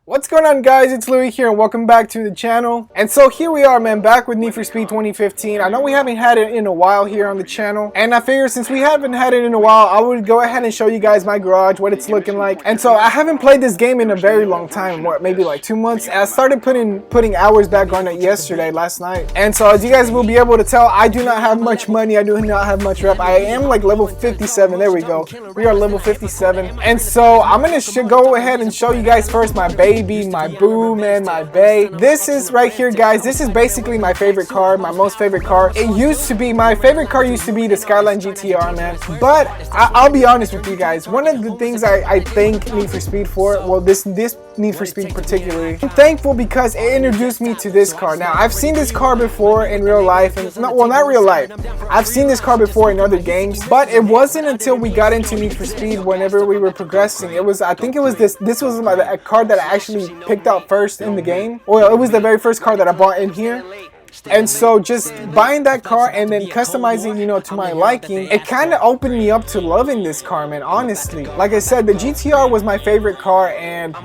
What's going on, guys? It's Louis here and welcome back to the channel. And so here we are, man, back with Need for Speed 2015. I know we haven't had it in a while here on the channel, and I figured since we haven't had it in a while, I would go ahead and show you guys my garage, what it's looking like. And so I haven't played this game in a very long time, what, maybe like 2 months. I started putting hours back on it last night. And so as you guys will be able to tell, I do not have much money, I do not have much rep. I am like level 57, there we go. We are level 57. And so I'm gonna go ahead and show you guys first my baby, my boo, man, my bae. This is right here, guys. This is basically my favorite car, my most favorite car. It used to be, my favorite car used to be the Skyline GTR, man. But I'll be honest with you guys. One of the things I thank Need for Speed for, well, this Need for Speed particularly, I'm thankful because it introduced me to this car. Now, I've seen this car before in real life, and not real life. I've seen this car before in other games, but it wasn't until we got into Need for Speed whenever we were progressing. I think it was this was a car that I actually picked out first in the game. Well, it was the very first car that I bought in here. And so just buying that car and then customizing, you know, to my liking, it kind of opened me up to loving this car, man, honestly. Like I said, the GTR was my favorite car, and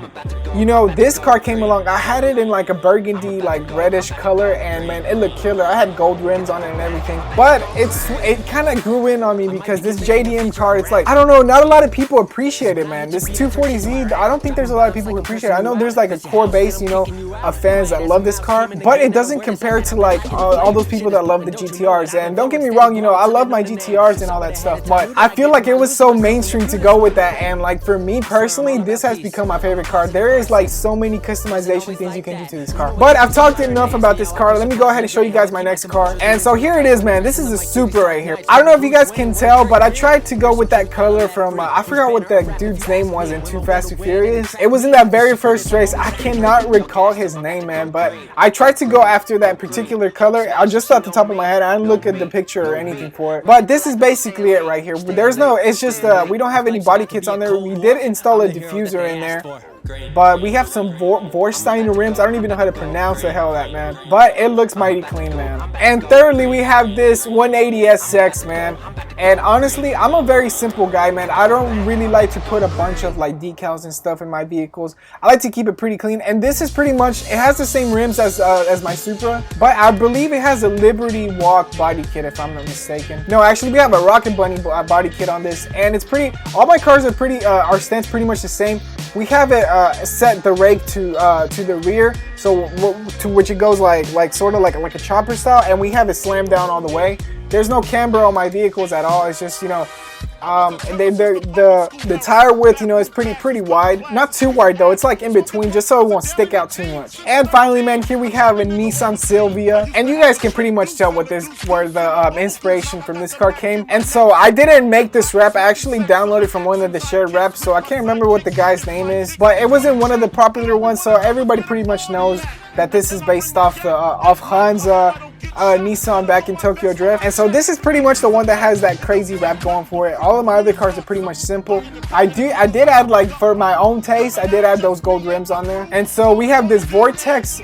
you know, this car came along. I had it in like a burgundy, like reddish color, and man, it looked killer. I had gold rims on it and everything. But it kind of grew in on me because this JDM car, it's like, I don't know, not a lot of people appreciate it, man. This 240Z, I don't think there's a lot of people who appreciate it. I know there's like a core base, you know, of fans that love this car, but it doesn't compare to like all those people that love the GTRs. And don't get me wrong, you know, I love my GTRs and all that stuff, but I feel like it was so mainstream to go with that. And like for me personally, this has become my favorite car. There is like so many customization things you can do to this car. But I've talked enough about this car. Let me go ahead and show you guys my next car. And so here it is, man. This is a Supra right here. I don't know if you guys can tell, but I tried to go with that color from I forgot what that dude's name was in Too Fast, Too Furious. It was in that very first race. I cannot recall his name, man, but I tried to go after that particular color. I just off the top of my head, I didn't look at the picture or anything for it, but this is basically it right here. It's just we don't have any body kits on there. We did install a diffuser in there, but we have some Vorsteiner rims. I don't even know how to pronounce the hell of that, man, but it looks mighty clean, man. And thirdly, we have this 180SX, man. And honestly, I'm a very simple guy, man. I don't really like to put a bunch of like decals and stuff in my vehicles. I like to keep it pretty clean, and this is pretty much, it has the same rims as my Supra, but I believe it has a Liberty Walk body kit, if I'm not mistaken. No, actually, we have a Rocket Bunny body kit on this, and it's pretty, all my cars are pretty, our stance pretty much the same. We have it set the rake to the rear, so to which it goes like sort of like a chopper style, and we have it slammed down all the way. There's no camber on my vehicles at all. It's just, you know, the tire width, you know, is pretty wide. Not too wide though. It's like in between, just so it won't stick out too much. And finally, man, here we have a Nissan Silvia, and you guys can pretty much tell where the inspiration from this car came. And so I didn't make this rap. I actually downloaded from one of the shared raps, so I can't remember what the guy's name is, but it wasn't one of the popular ones, so everybody pretty much knows that this is based off Han's Nissan back in Tokyo Drift. And so this is pretty much the one that has that crazy rap going for it. All of my other cars are pretty much simple. I did add, like, for my own taste, I did add those gold rims on there. And so we have this Vertex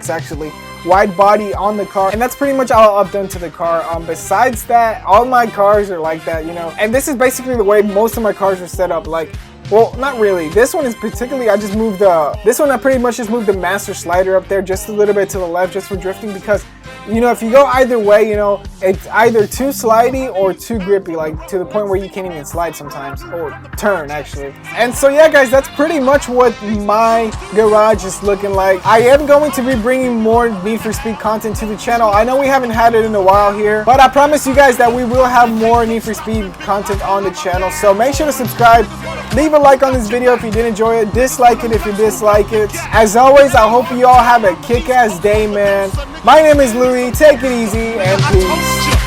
actually, wide body on the car, and that's pretty much all I've done to the car. Besides that, all my cars are like that, you know. And this is basically the way most of my cars are set up. Like, well, not really. This one is particularly, I pretty much just moved the master slider up there just a little bit to the left just for drifting, because, you know, if you go either way, you know, it's either too slidey or too grippy, like to the point where you can't even slide sometimes, or turn actually. And so yeah, guys, that's pretty much what my garage is looking like. I am going to be bringing more Need for Speed content to the channel. I know we haven't had it in a while here, but I promise you guys that we will have more Need for Speed content on the channel. So make sure to subscribe, leave a like on this video if you did enjoy it, dislike it if you dislike it. As always, I hope you all have a kick-ass day, man. My name is Louis. Take it easy and peace.